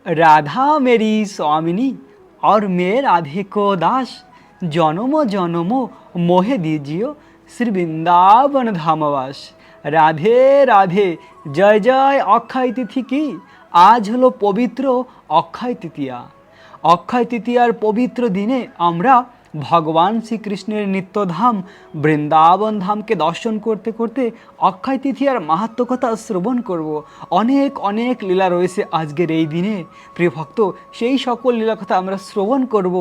राधा मेरी स्वामिनी और मैं राधे को दास, जन्मो जन्मो मोहे दीजियो श्री वृंदावन धामवास। রাধে রাধে, জয় জয় অক্ষয় তিথি কি। আজ হলো পবিত্র অক্ষয় তৃতীয়া। অক্ষয় তৃতীয়ার পবিত্র দিনে আমরা ভগবান শ্রীকৃষ্ণের নিত্যধাম বৃন্দাবন ধামকে দর্শন করতে করতে অক্ষয় তৃতীয়ার মাহাত্ম্য কথা শ্রবণ করব। অনেক অনেক লীলা রয়েছে আজকের এই দিনে প্রিয় ভক্ত, সেই সকল লীলা কথা আমরা শ্রবণ করব।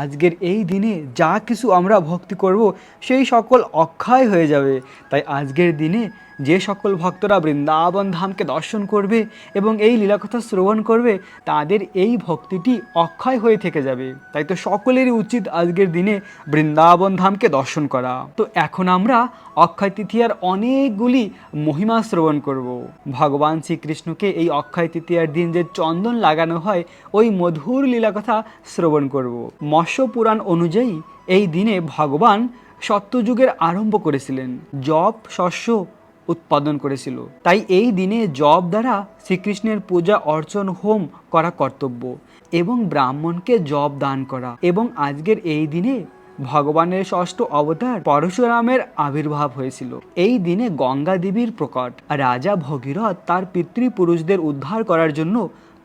আজকের এই দিনে যা কিছু আমরা ভক্তি করব সেই সকল অক্ষয় হয়ে যাবে। তাই আজকের দিনে যে সকল ভক্তরা বৃন্দাবন ধামকে দর্শন করবে এবং এই লীলাকথা শ্রবণ করবে তাদের এই ভক্তিটি অক্ষয় হয়ে থেকে যাবে। তাই তো সকলেরই উচিত আজকের দিনে বৃন্দাবন ধামকে দর্শন করা। তো এখন আমরা অক্ষয় তৃতীয়ার অনেকগুলি মহিমা শ্রবণ করব। ভগবান শ্রীকৃষ্ণকে এই অক্ষয় তৃতীয়ার দিন যে চন্দন লাগানো হয় ওই মধুর লীলাকথা শ্রবণ করব। মৎস্য পুরাণ অনুযায়ী এই দিনে ভগবান সত্যযুগের আরম্ভ করেছিলেন, জপ শস্য উৎপাদন করেছিল। তাই এই দিনে জপ দ্বারা শ্রীকৃষ্ণের পূজা অর্চন হোম করা কর্তব্য এবং ব্রাহ্মণকে জপ দান করা। এবং আজকের এই দিনে ভগবানের ষষ্ঠ অবতার পরশুরামের আবির্ভাব হয়েছিল। এই দিনে গঙ্গা দেবীর প্রকট। রাজা ভগীরথ তার পিতৃপুরুষদের উদ্ধার করার জন্য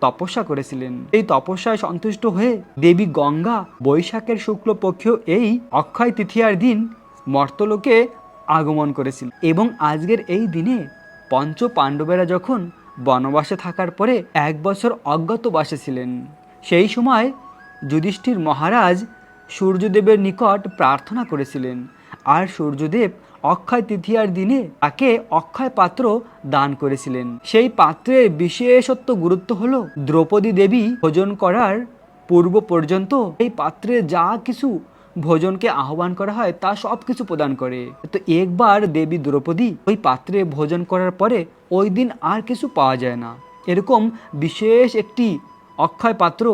তপস্যা করেছিলেন। এই তপস্যায় সন্তুষ্ট হয়ে দেবী গঙ্গা বৈশাখের শুক্লপক্ষীয় এই অক্ষয় তৃতীয়ার দিন মর্তলোকে আগমন করেছিল। এবং আজকের এই দিনে পঞ্চ পাণ্ডবেরা যখন বনবাসে থাকার পরে 1 বছর অজ্ঞাতবাসে ছিলেন, সেই সময় যুধিষ্ঠির মহারাজ সূর্যদেবের নিকট প্রার্থনা করেছিলেন। আর সূর্যদেব অক্ষয় তৃতীয়ার দিনে তাকে অক্ষয় পাত্র দান করেছিলেন। সেই পাত্রের বিশেষত্ব গুরুত্ব হলো দ্রৌপদী দেবী ভোজন করার পূর্ব পর্যন্ত এই পাত্রে যা কিছু ভোজনকে আহ্বান করা হয় তা সব কিছু প্রদান করে। তো একবার দেবী দ্রৌপদী ওই পাত্রে ভোজন করার পরে ওই দিন আর কিছু পাওয়া যায় না। এরকম বিশেষ একটি অক্ষয় পাত্র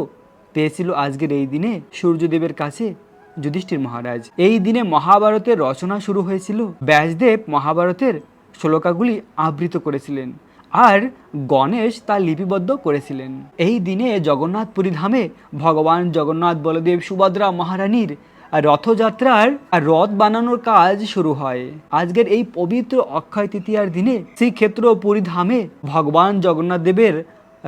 পেয়েছিল আজকের এই দিনে সূর্যদেবের কাছে যুধিষ্ঠির মহারাজ। এই দিনে মহাভারতের রচনা শুরু হয়েছিল। ব্যাসদেব মহাভারতের শ্লোকাগুলি আবৃত করেছিলেন আর গণেশ তা লিপিবদ্ধ করেছিলেন। এই দিনে জগন্নাথপুরী ধামে ভগবান জগন্নাথ বলদেব সুভদ্রা মহারানীর রথযাত্রার রথ বানানোর কাজ শুরু হয়। আজকের এই পবিত্র অক্ষয় তৃতীয়ার দিনে শ্রীক্ষেত্র পুরী ধামে ভগবান জগন্নাথ দেবের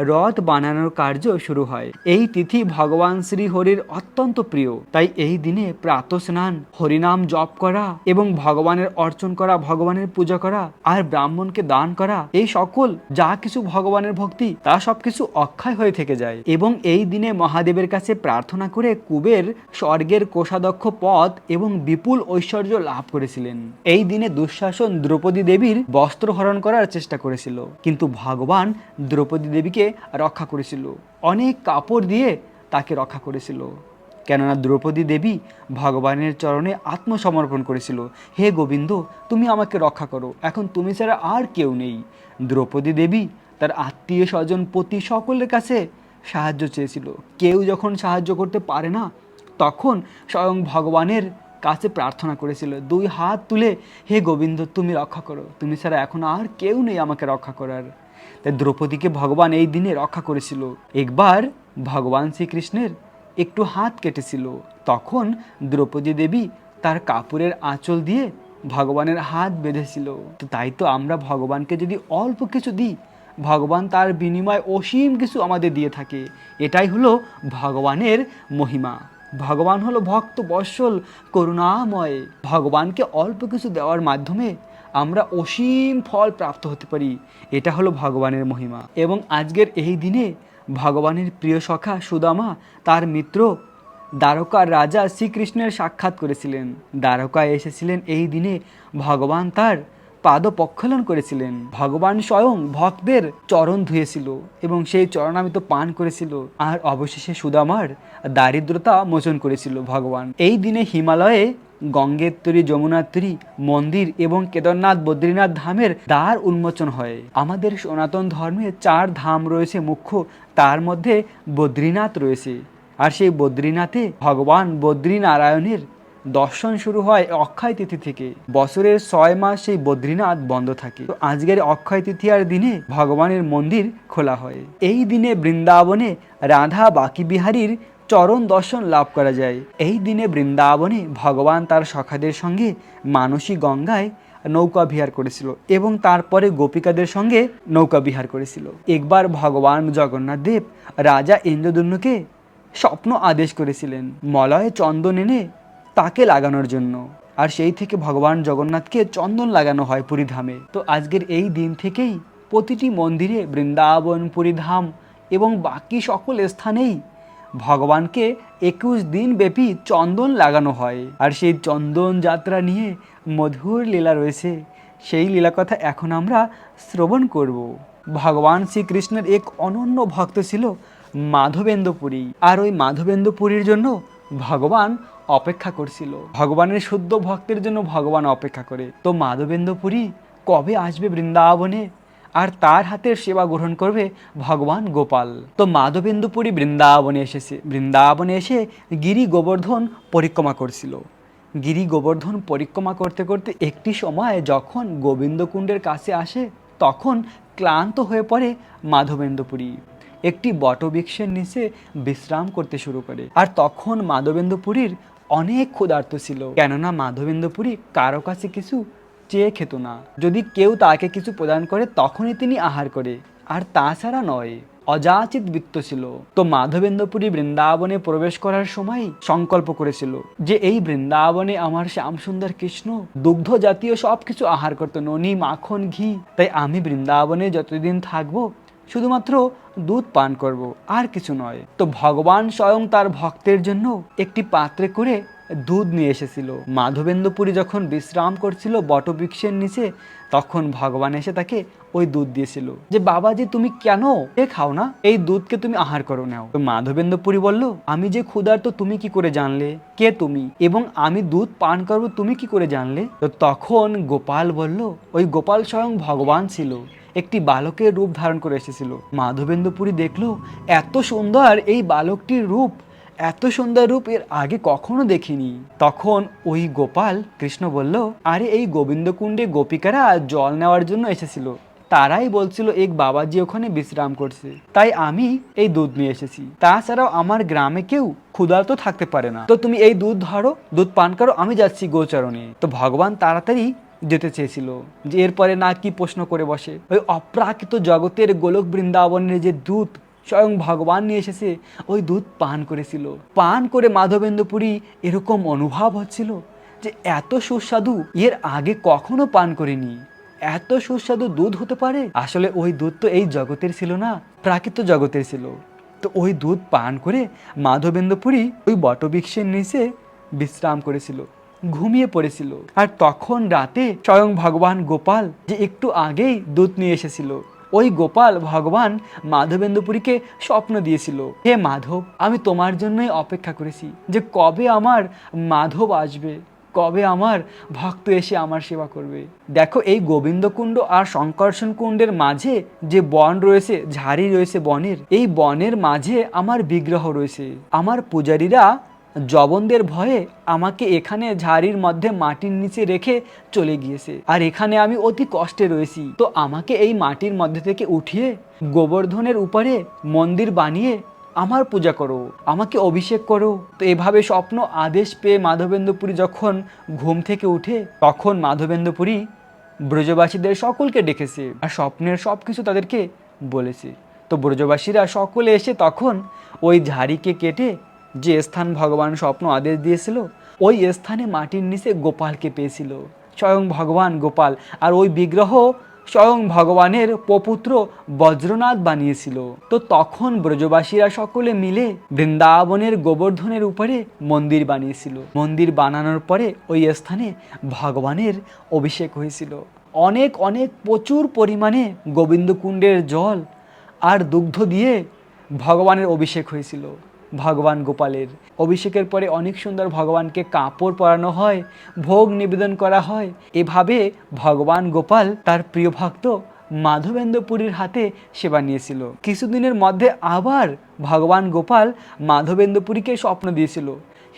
রথ বানানোর কার্য শুরু হয়। এই তিথি ভগবান শ্রী হরির অত্যন্ত প্রিয়। তাই এই দিনে প্রাতঃ স্নান, হরিনাম জপ করা এবং ভগবানের অর্চন করা, ভগবানের পূজা করা আর ব্রাহ্মণকে দান করা, এই সকল যা কিছু ভগবানের ভক্তি তা সবকিছু অক্ষয় হয়ে থেকে যায়। এবং এই দিনে মহাদেবের কাছে প্রার্থনা করে কুবের স্বর্গের কোষাধ্যক্ষ পদ এবং বিপুল ঐশ্বর্য লাভ করেছিলেন। এই দিনে দুঃশাসন দ্রৌপদী দেবীর বস্ত্র হরণ করার চেষ্টা করেছিল, কিন্তু ভগবান দ্রৌপদী দেবীকে রক্ষা করেছিল, অনেক কাপড় দিয়ে তাকে রক্ষা করেছিল। কেননা দ্রৌপদী দেবী ভগবানের চরণে আত্মসমর্পণ করেছিল, হে গোবিন্দ তুমি আমাকে রক্ষা করো, এখন তুমি ছাড়া আর কেউ নেই। দ্রৌপদী দেবী তার আত্মীয় স্বজন পতি সকলের কাছে সাহায্য চেয়েছিল। কেউ যখন সাহায্য করতে পারে না তখন স্বয়ং ভগবানের কাছে প্রার্থনা করেছিল, 2 হাত তুলে, হে গোবিন্দ তুমি রক্ষা করো, তুমি ছাড়া এখন আর কেউ নেই আমাকে রক্ষা করার। তাই দ্রৌপদীকে ভগবান এই দিনে রক্ষা করেছিল। একবার ভগবান শ্রীকৃষ্ণের একটু হাত কেটেছিল, তখন দ্রৌপদী দেবী তার কাপড়ের আঁচল দিয়ে ভগবানের হাত বেঁধেছিল। তো তাই তো আমরা ভগবানকে যদি অল্প কিছু দিই, ভগবান তার বিনিময় অসীম কিছু আমাদের দিয়ে থাকে। এটাই হলো ভগবানের মহিমা। ভগবান হলো ভক্ত বৎসল করুণাময়। ভগবানকে অল্প কিছু দেওয়ার মাধ্যমে আমরা অসীম ফল প্রাপ্ত হতে পারি। এটা হলো ভগবানের মহিমা। এবং আজকের এই দিনে ভগবানের প্রিয় সখা সুদামা তার মিত্র দ্বারকার রাজা শ্রীকৃষ্ণের সাক্ষাৎ করেছিলেন। দ্বারকায় এসেছিলেন এই দিনে ভগবান তার পাদ প্রক্ষালন করেছিলেন। ভগবান স্বয়ং ভক্তদের চরণ ধুয়েছিল এবং সেই চরণামৃত পান করেছিল। আর অবশেষে সুদামার দারিদ্রতা মোচন করেছিল ভগবান। এই দিনে হিমালয়ে গঙ্গেত্তরী, যমুনাত্তরী মন্দির এবং কেদারনাথ বদ্রীনাথ ধামের দ্বার উন্মোচন হয়। আমাদের সনাতন ধর্মে 4 ধাম রয়েছে মুখ্য, তার মধ্যে বদ্রীনাথ রয়েছে। আর সেই বদ্রীনাথে ভগবান বদ্রীনারায়ণের দর্শন শুরু হয় অক্ষয় তিথি থেকে। বছরের 6 মাস সেই বদ্রীনাথ বন্ধ থাকে। তো আজকের অক্ষয় তৃতীয়ার দিনে ভগবানের মন্দির খোলা হয়। এই দিনে বৃন্দাবনে রাধা বাকি বিহারীর চরণ দর্শন লাভ করা যায়। এই দিনে বৃন্দাবনে ভগবান তার সখাদের সঙ্গে মানসী গঙ্গায় নৌকা বিহার করেছিল এবং তারপরে গোপিকাদের সঙ্গে নৌকা বিহার করেছিল। একবার ভগবান জগন্নাথ দেব রাজা ইন্দ্রদুম্নকে স্বপ্ন আদেশ করেছিলেন মলয়ে চন্দন এনে তাকে লাগানোর জন্য, আর সেই থেকে ভগবান জগন্নাথকে চন্দন লাগানো হয় পুরীধামে। তো আজকের এই দিন থেকেই প্রতিটি মন্দিরে, বৃন্দাবন, পুরীধাম এবং বাকি সকল স্থানেই ভগবানকে 21 দিন ব্যাপী চন্দন লাগানো হয়। আর সেই চন্দন যাত্রা নিয়ে মধুর লীলা রয়েছে, সেই লীলা কথা এখন আমরা শ্রবণ করব। ভগবান শ্রীকৃষ্ণের এক অনন্য ভক্ত ছিল মাধবেন্দ্র পুরী, আর ওই মাধবেন্দ্র পুরীর জন্য ভগবান অপেক্ষা করছিল। ভগবানের শুদ্ধ ভক্তের জন্য ভগবান অপেক্ষা করে। তো মাধবেন্দ্র পুরী কবে আসবে বৃন্দাবনে আর তার হাতের সেবা গ্রহণ করবে ভগবান গোপাল। তো মাধবেন্দ্র পুরী বৃন্দাবনে এসেছে। বৃন্দাবনে এসে গিরি গোবর্ধন পরিক্রমা করছিল। গিরি গোবর্ধন পরিক্রমা করতে করতে একটি সময় যখন গোবিন্দকুণ্ডের কাছে আসে তখন ক্লান্ত হয়ে পড়ে মাধবেন্দ্র পুরী। একটি বটবৃক্ষের নিচে বিশ্রাম করতে শুরু করে। আর তখন মাধবেন্দ্র পুরীর অনেক ক্ষুধার্ত ছিল, কেননা মাধবেন্দ্র পুরী কারো কাছে কিছু চেয়ে খেত না। যদি কেউ তাকে কিছু প্রদান করে তখনই তিনি আহার করে, আর তাছাড়া নয়। অযাচিত বৃত্ত ছিল। তো মাধবেন্দ্র পুরী বৃন্দাবনে প্রবেশ করার সময় সংকল্প করেছিল যে এই বৃন্দাবনে আমার শ্যাম সুন্দর কৃষ্ণ দুগ্ধ জাতীয় সবকিছু আহার করতো, ননি, মাখন, ঘি। তাই আমি বৃন্দাবনে যতদিন থাকবো শুধুমাত্র দুধ পান করব, আর কিছু নয়। তো ভগবান স্বয়ং তার ভক্তের জন্য একটি পাত্রে করে দুধ নিয়ে এসেছিল। মাধবেন্দ্র পুরী যখন বিশ্রাম করছিল বটবৃক্ষের নিচে তখন ভগবান এসে তাকে ওই দুধ দিয়েছিল যে বাবাজি তুমি কেন খাও না, এই দুধকে তুমি আহার করো নাও। তো মাধবেন্দ্র পুরী বলল আমি যে ক্ষুধার্ত তুমি কি করে জানলে, কে তুমি, এবং আমি দুধ পান করবো তুমি কি করে জানলে? তো তখন গোপাল বলল ওই গোপাল স্বয়ং ভগবান ছিল, একটি বালকের রূপ ধারণ করে এসেছিল। মাধবেন্দ্র পুরী দেখলো এত সুন্দর এই বালকটির রূপ, এত সুন্দর রূপ এর আগে কখনো দেখিনি। তখন ওই গোপাল কৃষ্ণ বলল আরে এই গোবিন্দকুণ্ডে গোপিকারা জল নেওয়ার জন্য এসেছিল, তারাই বলছিল এক বাবাজি ওখানে বিশ্রাম করছে, তাই আমি এই দুধ নিয়ে এসেছি। তাছাড়াও আমার গ্রামে কেউ ক্ষুধার্ত থাকতে পারে না, তো তুমি এই দুধ ধরো, দুধ পান করো, আমি যাচ্ছি গোচরণে। তো ভগবান তাড়াতাড়ি যেতে চেয়েছিল যে এরপরে না কি প্রশ্ন করে বসে। ওই অপ্রাকৃত জগতের গোলক বৃন্দাবনের যে দুধ স্বয়ং ভগবান নিয়ে এসেছে ওই দুধ পান করেছিল। পান করে মাধবেন্দ্র পুরী এরকম অনুভব হচ্ছিল যে এত সুস্বাদু এর আগে কখনো পান করেনি, এত সুস্বাদু দুধ হতে পারে। আসলে ওই দুধ তো এই জগতের ছিল না, প্রাকৃত জগতের ছিল। তো ওই দুধ পান করে মাধবেন্দ্র পুরী ওই বটবৃক্ষের নিচে বিশ্রাম করেছিল, ঘুমিয়ে পড়েছিল। আর তখন রাতে স্বয়ং ভগবান গোপাল যে একটু আগেই দুধ নিয়ে এসেছিল, ওই গোপাল ভগবান মাধবেন্দ্র পুরীকে স্বপ্ন দিয়েছিল হে মাধব আমি তোমার জন্যই অপেক্ষা করেছি যে কবে আমার মাধব আসবে, কবে আমার ভক্ত এসে আমার সেবা করবে। দেখো এই গোবিন্দকুণ্ড আর শঙ্কর্ষণ কুণ্ডের মাঝে যে বন রয়েছে, ঝাড়ি রয়েছে বনের, এই বনের মাঝে আমার বিগ্রহ রয়েছে। আমার পূজারীরা জবনদের ভয়ে আমাকে এখানে ঝাড়ির মধ্যে মাটির নিচে রেখে চলে গিয়েছে, আর এখানে আমি অতি কষ্টে রয়েছি। তো আমাকে এই মাটির মধ্যে থেকে উঠিয়ে গোবর্ধনের উপরে মন্দির বানিয়ে আমার পূজা করো, আমাকে অভিষেক করো। তো এভাবে স্বপ্ন আদেশ পেয়ে মাধবেন্দ্র পুরী যখন ঘুম থেকে উঠে তখন মাধবেন্দ্র পুরী ব্রজবাসীদের সকলকে ডেকেছে আর স্বপ্নের সব কিছু তাদেরকে বলেছে। তো ব্রজবাসীরা সকলে এসে তখন ওই ঝাড়িকে কেটে যে স্থান ভগবান স্বপ্ন আদেশ দিয়েছিল ওই স্থানে মাটির নিচে গোপালকে পেয়েছিল, স্বয়ং ভগবান গোপাল। আর ওই বিগ্রহ স্বয়ং ভগবানের প্রপুত্র বজ্রনাথ বানিয়েছিল। তো তখন ব্রজবাসীরা সকলে মিলে বৃন্দাবনের গোবর্ধনের উপরে মন্দির বানিয়েছিল। মন্দির বানানোর পরে ওই স্থানে ভগবানের অভিষেক হয়েছিল। অনেক অনেক প্রচুর পরিমাণে গোবিন্দকুণ্ডের জল আর দুগ্ধ দিয়ে ভগবানের অভিষেক হয়েছিল। ভগবান গোপালের অভিষেকের পরে অনেক সুন্দর ভগবানকে কাপড় পরানো হয়, ভোগ নিবেদন করা হয়। এভাবে ভগবান গোপাল তার প্রিয় ভক্ত মাধবেন্দ্র পুরীর হাতে সেবা নিয়েছিল। কিছুদিনের মধ্যে আবার ভগবান গোপাল মাধবেন্দ্র পুরীকে স্বপ্ন দিয়েছিল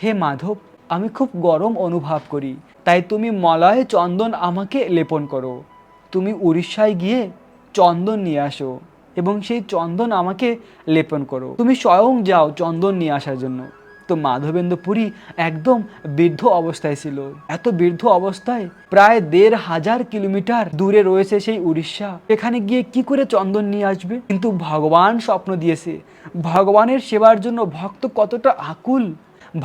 হে মাধব আমি খুব গরম অনুভব করি, তাই তুমি মলয় চন্দন আমাকে লেপন করো। তুমি উড়িষ্যায় গিয়ে চন্দন নিয়ে আসো এবং সেই চন্দন আমাকে লেপন করো। তুমি স্বয়ং যাও চন্দন নিয়ে আসার জন্য। তো মাধবেন্দ্র পুরী একদম বৃদ্ধ অবস্থায় ছিল। এত বৃদ্ধ অবস্থায় প্রায় ১,৫০০ কিলোমিটার দূরে রয়েছে সেই উড়িষ্যা, এখানে গিয়ে কি করে চন্দন নিয়ে আসবে? কিন্তু ভগবান স্বপ্ন দিয়েছে। ভগবানের সেবার জন্য ভক্ত কতটা আকুল,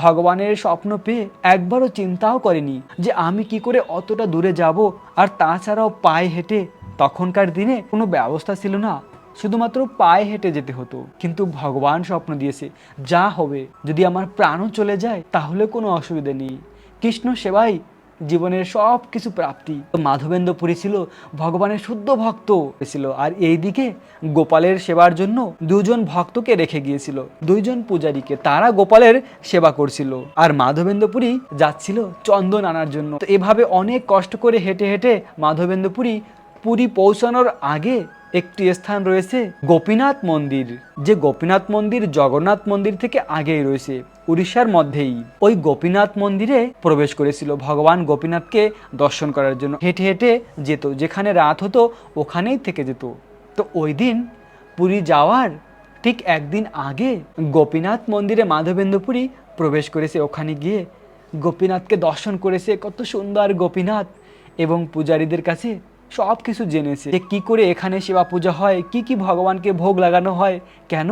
ভগবানের স্বপ্ন পেয়ে একবারও চিন্তাও করেনি যে আমি কি করে অতটা দূরে যাব। আর তাছাড়াও পায়ে হেঁটে, তখনকার দিনে কোনো ব্যবস্থা ছিল না, শুধুমাত্র পায়ে হেঁটে যেতে হতো। কিন্তু ভগবান স্বপ্ন দিয়েছে, যা হবে, যদি আমার প্রাণও চলে যায় তাহলে কোনো অসুবিধা নেই, কৃষ্ণ সেবাই জীবনের সব কিছু প্রাপ্তি। তো মাধবেন্দ্র পুরী ছিল ভগবানের শুদ্ধ ভক্ত ছিল। আর এইদিকে গোপালের সেবার জন্য দুজন ভক্তকে রেখে গিয়েছিল, দুইজন পূজারীকে, তারা গোপালের সেবা করছিল। আর মাধবেন্দ্র পুরী যাচ্ছিল চন্দন আনার জন্য। তো এভাবে অনেক কষ্ট করে হেঁটে হেঁটে মাধবেন্দ্র পুরী পুরী পৌঁছানোর আগে একটি স্থান রয়েছে গোপীনাথ মন্দির, যে গোপীনাথ মন্দির জগন্নাথ মন্দির থেকে আগেই রয়েছে, উড়িষ্যার মধ্যেই। ওই গোপীনাথ মন্দিরে প্রবেশ করেছিল ভগবান গোপীনাথকে দর্শন করার জন্য। হেঁটে হেঁটে যেত, যেখানে রাত হতো ওখানেই থেকে যেত। তো ওই দিন পুরী যাওয়ার ঠিক একদিন আগে গোপীনাথ মন্দিরে মাধবেন্দ্র পুরী প্রবেশ করেছে। ওখানে গিয়ে গোপীনাথকে দর্শন করেছে, কত সুন্দর গোপীনাথ, এবং পূজারীদের কাছে সব কিছু জেনেছে যে কী করে এখানে সেবা পূজা হয়, কি কি ভগবানকে ভোগ লাগানো হয়, কেন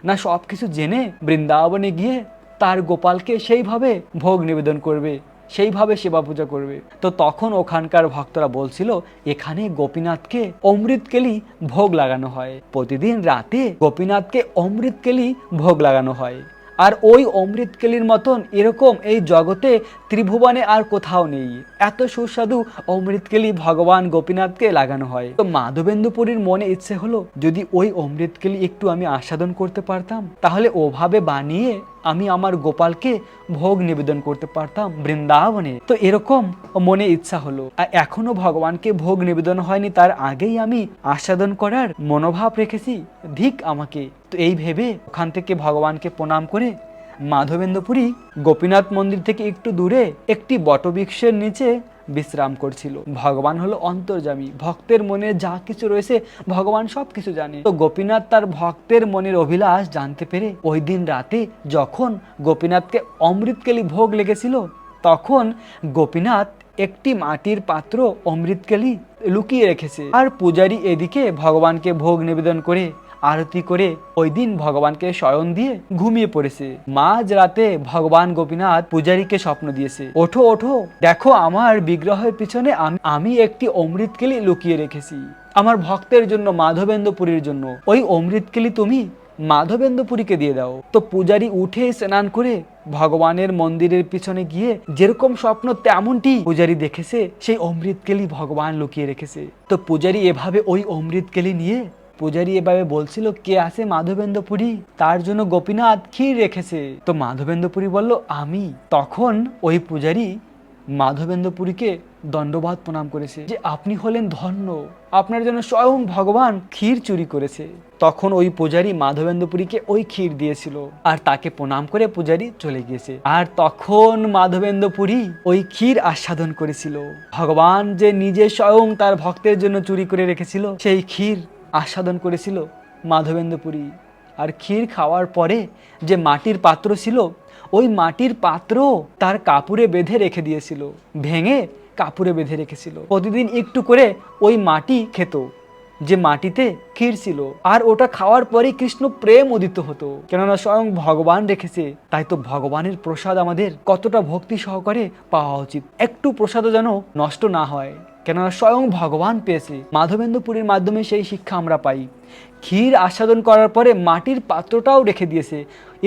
না সব কিছু জেনে বৃন্দাবনে গিয়ে তার গোপালকে সেইভাবে ভোগ নিবেদন করবে, সেইভাবে সেবা পূজা করবে। তো তখন ওখানকার ভক্তরা বলছিল এখানে গোপীনাথকে অমৃতকেলি ভোগ লাগানো হয়, প্রতিদিন রাতে গোপীনাথকে অমৃতকেলি ভোগ লাগানো হয়। আর ওই অমৃতকেলির মতন এরকম এই জগতে ত্রিভুবনে আর কোথাও নেই, এত সুস্বাদু অমৃতকেলি ভগবান গোপীনাথকে লাগানো হয়। তো মাধবেন্দ্র পুরীর মনে ইচ্ছে হলো যদি ওই অমৃতকেলি একটু আমি আস্বাদন করতে পারতাম, তাহলে ওভাবে বানিয়ে আমি আমার গোপালকে ভোগ নিবেদন করতে পারতাম বৃন্দাবনে। তো এরকম মনে ইচ্ছা হলো, আর এখনো ভগবানকে ভোগ নিবেদন হয়নি, তার আগেই আমি আস্বাদন করার মনোভাব রেখেছি, ধিক আমাকে। তো এই ভেবে ওখান থেকে ভগবানকে প্রণাম করে মাধবেন্দ্র পুরী গোপীনাথ মন্দির থেকে একটু দূরে একটি বটবৃক্ষের নিচে বিশ্রাম করছিল। ভগবান হলো অন্তর্যামী, ভক্তের মনে যা কিছু রয়েছে ভগবান সব কিছু জানে। তো গোপীনাথ তার ভক্তের মনের অভিলাষ জানতে পেরে ওই দিন রাতে যখন গোপীনাথকে অমৃতকেলি ভোগ লেগেছিল, তখন গোপীনাথ একটি মাটির পাত্র অমৃতকেলি লুকিয়ে রেখেছে। আর পূজারী এদিকে ভগবানকে ভোগ নিবেদন করে আরতি করে ওই দিন ভগবানকে শয়ন দিয়ে ঘুমিয়ে পড়েছে। মাঝ রাতে ভগবান গোপীনাথ পূজারীকে স্বপ্ন দিয়েছে, ওঠো ওঠো, দেখো আমার বিগ্রহের পিছনে আমি একটি অমৃতকেলি লুকিয়ে রেখেছি আমার ভক্তের জন্য, মাধবেন্দ্র পুরীর জন্য। ওই অমৃতকেলি তুমি মাধবেন্দ্র পুরীকে দিয়ে দাও। তো পূজারী উঠে স্নান করে ভগবানের মন্দিরের পিছনে গিয়ে যেরকম স্বপ্ন তেমনটি পূজারী দেখেছে, সেই অমৃতকেলি ভগবান লুকিয়ে রেখেছে। তো পূজারী এভাবে ওই অমৃতকেলি নিয়ে পূজারী এভাবে বলছিল কে আছে মাধবেন্দ্র পুরী, তার জন্য গোপীনাথ ক্ষীর রেখেছে। তো মাধবেন্দ্র পুরী বলল আমি। তখন ওই পূজারী মাধবেন্দ্র পুরীকে দণ্ডবাদ প্রণাম করেছে যে আপনি হলেন ধন্য, আপনার জন্য স্বয়ং ভগবান ক্ষীর চুরি করেছে। তখন ওই পূজারী মাধবেন্দ্র পুরীকে ওই ক্ষীর দিয়েছিল আর তাকে প্রণাম করে পূজারী চলে গিয়েছে। আর তখন মাধবেন্দ্র পুরী ওই ক্ষীর আস্বাদন করেছিল। ভগবান যে নিজে স্বয়ং তার ভক্তের জন্য চুরি করে রেখেছিল, সেই ক্ষীর আস্বাদন করেছিল মাধবেন্দ্র পুরী। আর ক্ষীর খাওয়ার পরে যে মাটির পাত্র ছিল, ওই মাটির পাত্র তার কাপড়ে বেঁধে রেখে দিয়েছিল, ভেঙে কাপড়ে বেঁধে রেখেছিল। প্রতিদিন একটু করে ওই মাটি খেত যে মাটিতে ক্ষীর ছিল, আর ওটা খাওয়ার পরে কৃষ্ণ প্রেম উদিত হতো, কেননা স্বয়ং ভগবান রেখেছে। তাই তো ভগবানের প্রসাদ আমাদের কতটা ভক্তি সহকারে পাওয়া উচিত, একটু প্রসাদও যেন নষ্ট না হয়, কেননা স্বয়ং ভগবান পেয়েছে। মাধবেন্দ্র পুরীর মাধ্যমে সেই শিক্ষা আমরা পাই। ক্ষীর আস্বাদন করার পরে মাটির পাত্রটাও রেখে দিয়েছে,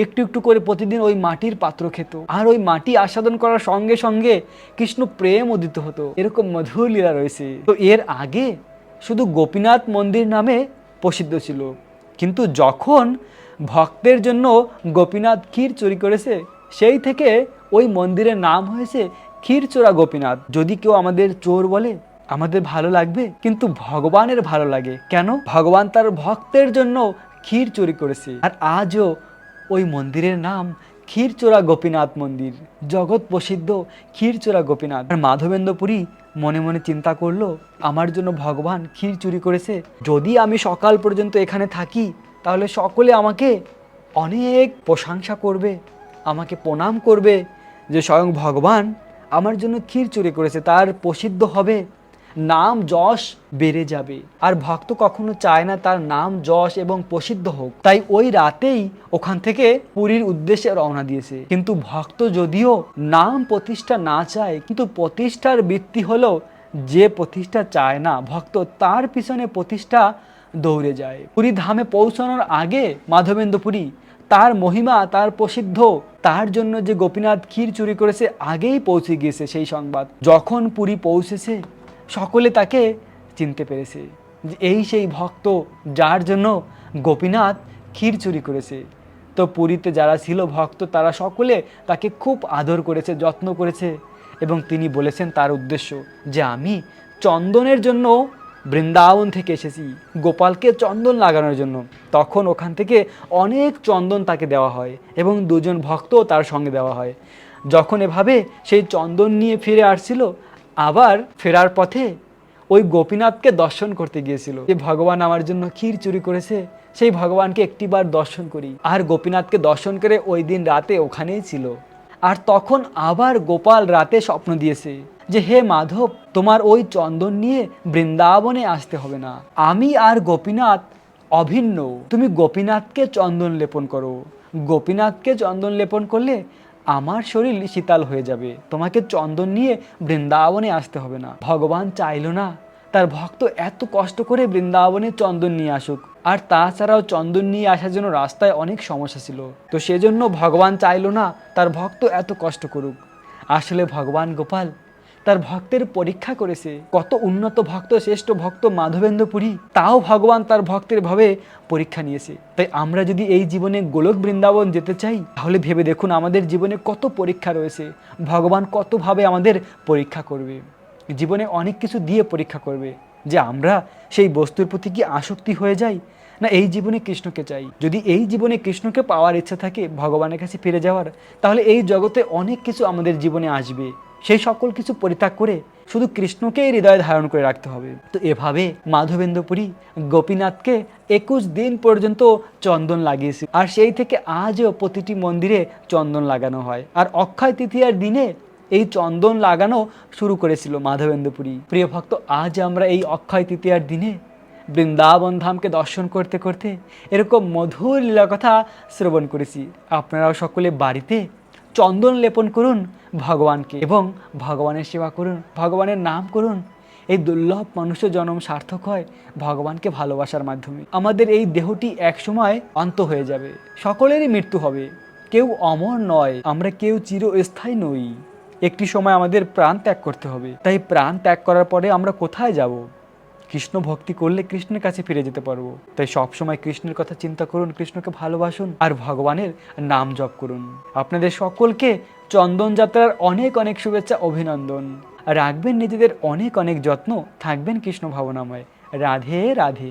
একটু একটু করে প্রতিদিন ওই মাটির পাত্র খেত, আর ওই মাটি আস্বাদন করার সঙ্গে সঙ্গে কৃষ্ণ প্রেম উদিত হতো। এরকম মধুর লীলা রয়েছে। তো এর আগে শুধু গোপীনাথ মন্দির নামে প্রসিদ্ধ ছিল, কিন্তু যখন ভক্তের জন্য গোপীনাথ ক্ষীর চুরি করেছে, সেই থেকে ওই মন্দিরের নাম হয়েছে ক্ষীরচোরা গোপীনাথ। যদি কেউ আমাদের চোর বলে আমাদের ভালো লাগবে, কিন্তু ভগবানের ভালো লাগে, কেন? ভগবান তার ভক্তের জন্য ক্ষীর চুরি করেছে। আর আজও ওই মন্দিরের নাম ক্ষীরচোরা গোপীনাথ মন্দির, জগৎ প্রসিদ্ধ ক্ষীরচোরা গোপীনাথ। আর মাধবেন্দ্রপুরী মনে মনে চিন্তা করলো, আমার জন্য ভগবান ক্ষীর চুরি করেছে। যদি আমি সকাল পর্যন্ত এখানে থাকি তাহলে সকলে আমাকে অনেক প্রশংসা করবে, আমাকে প্রণাম করবে যে স্বয়ং ভগবান আমার জন্য ক্ষীর চুরি করেছে, তার প্রসিদ্ধ হবে, নাম যশ বেড়ে যাবে। আর ভক্ত কখনো চায় না তার নাম যশ এবং প্রসিদ্ধ হোক। তাই ওই রাতেই ওখান থেকে পুরীর উদ্দেশ্যে রওনা দিয়েছে। কিন্তু ভক্ত যদিও নাম প্রতিষ্ঠা না চায়, কিন্তু প্রতিষ্ঠার বৃত্তি হলো যে প্রতিষ্ঠা চায় না ভক্ত তার পিছনে প্রতিষ্ঠা দৌড়ে যায়। পুরী ধামে পৌঁছানোর আগে মাধবেন্দ্রপুরী তার মহিমা, তার প্রসিদ্ধ, তার জন্য যে গোপীনাথ ক্ষীর চুরি করেছে আগেই পৌঁছে গিয়েছে সেই সংবাদ। যখন পুরী পৌঁছেছে সকলে তাকে চিনতে পেরেছে যে এই সেই ভক্ত যার জন্য গোপীনাথ ক্ষীর চুরি করেছে। তো পুরীতে যারা ছিল ভক্ত তারা সকলে তাকে খুব আদর করেছে, যত্ন করেছে এবং তিনি বলেছেন তার উদ্দেশ্য যে আমি চন্দনের জন্য বৃন্দাবন থেকে এসেছি, গোপালকে চন্দন লাগানোর জন্য। তখন ওখান থেকে অনেক চন্দন তাকে দেওয়া হয় এবং দুজন ভক্ত তার সঙ্গে দেওয়া হয়। যখন এভাবে সেই চন্দন নিয়ে ফিরে আসছিল, আবার ফেরার পথে ওই গোপীনাথকে দর্শন করতে গিয়েছিল যে ভগবান আমার জন্য ক্ষীর চুরি করেছে, সেই ভগবানকে একটিবার দর্শন করি। আর গোপীনাথকে দর্শন করে ওই দিন রাতে ওখানেই ছিল। আর তখন আবার গোপাল রাতে স্বপ্ন দিয়েছে যে হে মাধব, তোমার ওই চন্দন নিয়ে বৃন্দাবনে আসতে হবে না, আমি আর গোপীনাথ অভিন্ন। তুমি গোপীনাথকে চন্দন লেপন করো, গোপীনাথকে চন্দন লেপন করলে আমার শরীর শীতল হয়ে যাবে, তোমাকে চন্দন নিয়ে বৃন্দাবনে আসতে হবে না। ভগবান চাইল না তার ভক্ত এত কষ্ট করে বৃন্দাবনে চন্দন নিয়ে আসুক। আর তাছাড়াও চন্দন নিয়ে আসার জন্য রাস্তায় অনেক সমস্যা ছিল, তো সেজন্য ভগবান চাইল না তার ভক্ত এত কষ্ট করুক। আসলে ভগবান গোপাল তার ভক্তের পরীক্ষা করেছে। কত উন্নত ভক্ত, শ্রেষ্ঠ ভক্ত মাধবেন্দ্রপুরী, তাও ভগবান তার ভক্তের ভাবে পরীক্ষা নিয়েছে। তাই আমরা যদি এই জীবনে গোলক বৃন্দাবন যেতে চাই তাহলে ভেবে দেখুন আমাদের জীবনে কত পরীক্ষা রয়েছে। ভগবান কতভাবে আমাদের পরীক্ষা করবে, জীবনে অনেক কিছু দিয়ে পরীক্ষা করবে যে আমরা সেই বস্তুর প্রতি কি আসক্তি হয়ে যাই না এই জীবনে কৃষ্ণকে চাই। যদি এই জীবনে কৃষ্ণকে পাওয়ার ইচ্ছা থাকে, ভগবানের কাছে ফিরে যাওয়ার, তাহলে এই জগতে অনেক কিছু আমাদের জীবনে আসবে। সেই সকল কিছু পরিত্যাগ করে শুধু কৃষ্ণকেই হৃদয়ে ধারণ করে রাখতে হবে। তো এভাবে মাধবেন্দ্রপুরী গোপীনাথকে 21 দিন পর্যন্ত চন্দন লাগিয়েছে। আর সেই থেকে আজও প্রতিটি মন্দিরে চন্দন লাগানো হয়। আর অক্ষয় তৃতীয়ার দিনে এই চন্দন লাগানো শুরু করেছিল মাধবেন্দ্রপুরী। প্রিয় ভক্ত, আজ আমরা এই অক্ষয় তৃতীয়ার দিনে বৃন্দাবন ধামকে দর্শন করতে করতে এরকম মধুর লীলা কথা শ্রবণ করেছি। আপনারাও সকলে বাড়িতে চন্দন লেপন করুন ভগবানকে এবং ভগবানের সেবা করুন, ভগবানের নাম করুন। এই দুর্লভ মনুষ্য জন্ম সার্থক হয় ভগবানকে ভালোবাসার মাধ্যমে। আমাদের এই দেহটি একসময় অন্ত হয়ে যাবে, সকলেরই মৃত্যু হবে, কেউ অমর নয়, আমরা কেউ চিরস্থায়ী নই। একটি সময় আমাদের প্রাণ ত্যাগ করতে হবে। তাই প্রাণ ত্যাগ করার পরে আমরা কোথায় যাব? কৃষ্ণ ভক্তি করলে কৃষ্ণের কাছে ফিরে যেতে পারবো। তাই সবসময় কৃষ্ণের কথা চিন্তা করুন, কৃষ্ণকে ভালোবাসুন আর ভগবানের নাম জপ করুন। আপনাদের সকলকে চন্দন যাত্রার অনেক অনেক শুভেচ্ছা, অভিনন্দন। রাখবেন নিজেদের অনেক অনেক যত্ন, থাকবেন কৃষ্ণ ভাবনাময়। রাধে রাধে।